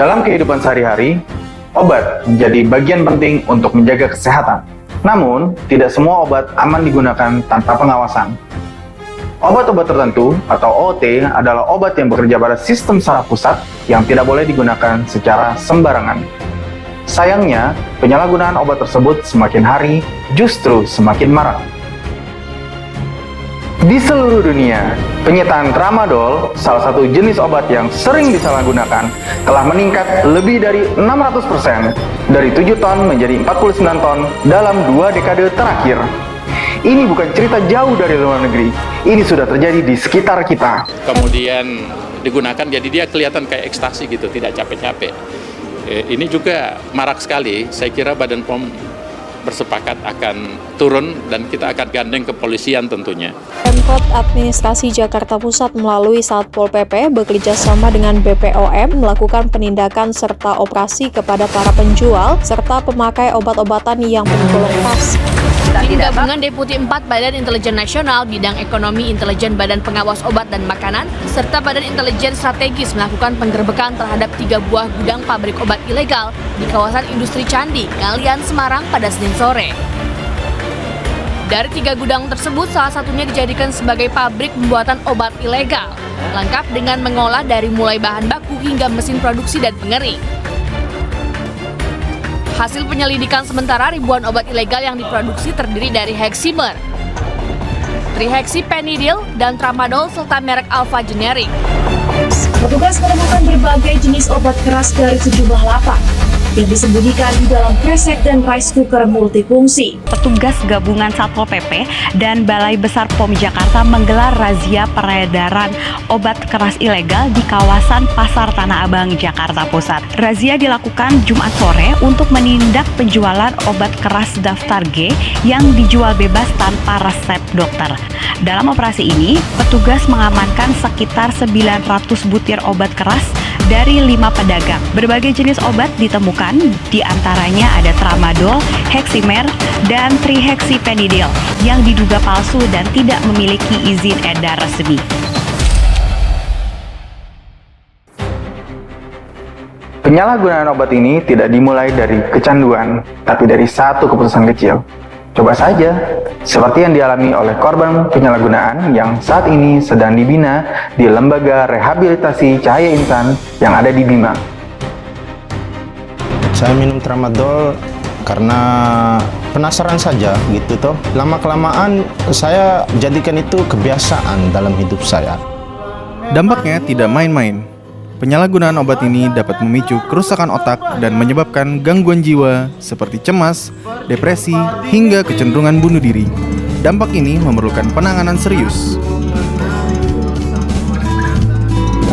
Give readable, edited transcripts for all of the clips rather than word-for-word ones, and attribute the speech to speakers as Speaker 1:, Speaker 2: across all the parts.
Speaker 1: Dalam kehidupan sehari-hari, obat menjadi bagian penting untuk menjaga kesehatan. Namun, tidak semua obat aman digunakan tanpa pengawasan. Obat-obat tertentu atau OOT adalah obat yang bekerja pada sistem saraf pusat yang tidak boleh digunakan secara sembarangan. Sayangnya, penyalahgunaan obat tersebut semakin hari justru semakin marak. Di seluruh dunia, penyitaan tramadol, salah satu jenis obat yang sering disalahgunakan, telah meningkat lebih dari 600%, dari 7 ton menjadi 49 ton dalam 2 dekade terakhir. Ini bukan cerita jauh dari luar negeri, ini sudah terjadi di sekitar kita.
Speaker 2: Kemudian digunakan jadi dia kelihatan kayak ekstasi gitu, tidak capek-capek. Ini juga marak sekali, saya kira Badan POM bersepakat akan turun dan kita akan gandeng kepolisian tentunya.
Speaker 3: Pemkot Administrasi Jakarta Pusat melalui Satpol PP bekerja sama dengan BPOM melakukan penindakan serta operasi kepada para penjual serta pemakai obat-obatan yang tergolong pas.
Speaker 4: Tim Gabungan Deputi 4 Badan Intelijen Nasional Bidang Ekonomi Intelijen Badan Pengawas Obat dan Makanan serta Badan Intelijen Strategis melakukan penggerbekan terhadap 3 buah gudang pabrik obat ilegal di kawasan industri Candi, Ngalian, Semarang pada Senin sore. Dari 3 gudang tersebut, salah satunya dijadikan sebagai pabrik pembuatan obat ilegal, lengkap dengan mengolah dari mulai bahan baku hingga mesin produksi dan pengering. Hasil penyelidikan sementara, ribuan obat ilegal yang diproduksi terdiri dari Heximer, Trihexyphenidyl, dan Tramadol serta merek Alpha Generic.
Speaker 5: Petugas menemukan berbagai jenis obat keras dari sejumlah lapak yang disembunyikan di dalam kresek dan rice cooker multifungsi.
Speaker 6: Petugas gabungan Satpol PP dan Balai Besar POM Jakarta menggelar razia peredaran obat keras ilegal di kawasan Pasar Tanah Abang, Jakarta Pusat. Razia dilakukan Jumat sore untuk menindak penjualan obat keras daftar G yang dijual bebas tanpa resep dokter. Dalam operasi ini, petugas mengamankan sekitar 900 butir obat keras dari 5 pedagang. Berbagai jenis obat ditemukan, di antaranya ada Tramadol, Heximer, dan Trihexyphenidyl yang diduga palsu dan tidak memiliki izin edar resmi.
Speaker 1: Penyalahgunaan obat ini tidak dimulai dari kecanduan, tapi dari satu keputusan kecil. Coba saja, seperti yang dialami oleh korban penyalahgunaan yang saat ini sedang dibina di Lembaga Rehabilitasi Cahaya Insan yang ada di Bima.
Speaker 7: Saya minum tramadol karena penasaran saja gitu toh. Lama-kelamaan saya jadikan itu kebiasaan dalam hidup saya.
Speaker 8: Dampaknya tidak main-main. Penyalahgunaan obat ini dapat memicu kerusakan otak dan menyebabkan gangguan jiwa seperti cemas, depresi, hingga kecenderungan bunuh diri. Dampak ini memerlukan penanganan serius.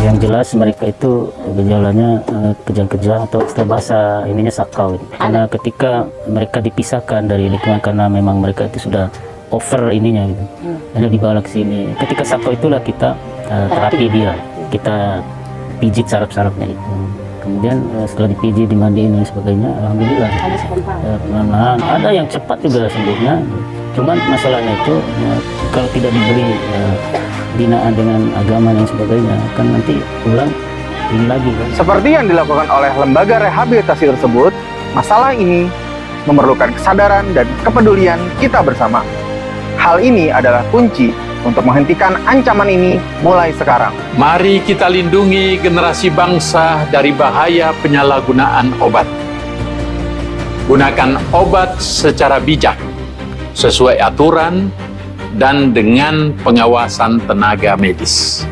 Speaker 9: Yang jelas mereka itu gejalanya kejang-kejang atau istilah bahasa ininya sakau. Karena ketika mereka dipisahkan dari lingkungan karena memang mereka itu sudah over ininya gitu. Lalu dibawa ke sini. Ketika sakau itulah kita terapi dia. Kita pijit saraf-sarafnya itu. Kemudian setelah dipijit, dimandiin dan sebagainya, alhamdulillah. Pelan-pelan. Ada yang cepat juga sembuhnya. Cuman masalahnya itu kalau tidak diberi binaan dengan agama dan sebagainya, kan nanti ulang ini lagi kan.
Speaker 1: Seperti yang dilakukan oleh lembaga rehabilitasi tersebut, masalah ini memerlukan kesadaran dan kepedulian kita bersama. Hal ini adalah kunci untuk menghentikan ancaman ini mulai sekarang.
Speaker 2: Mari kita lindungi generasi bangsa dari bahaya penyalahgunaan obat. Gunakan obat secara bijak, sesuai aturan, dan dengan pengawasan tenaga medis.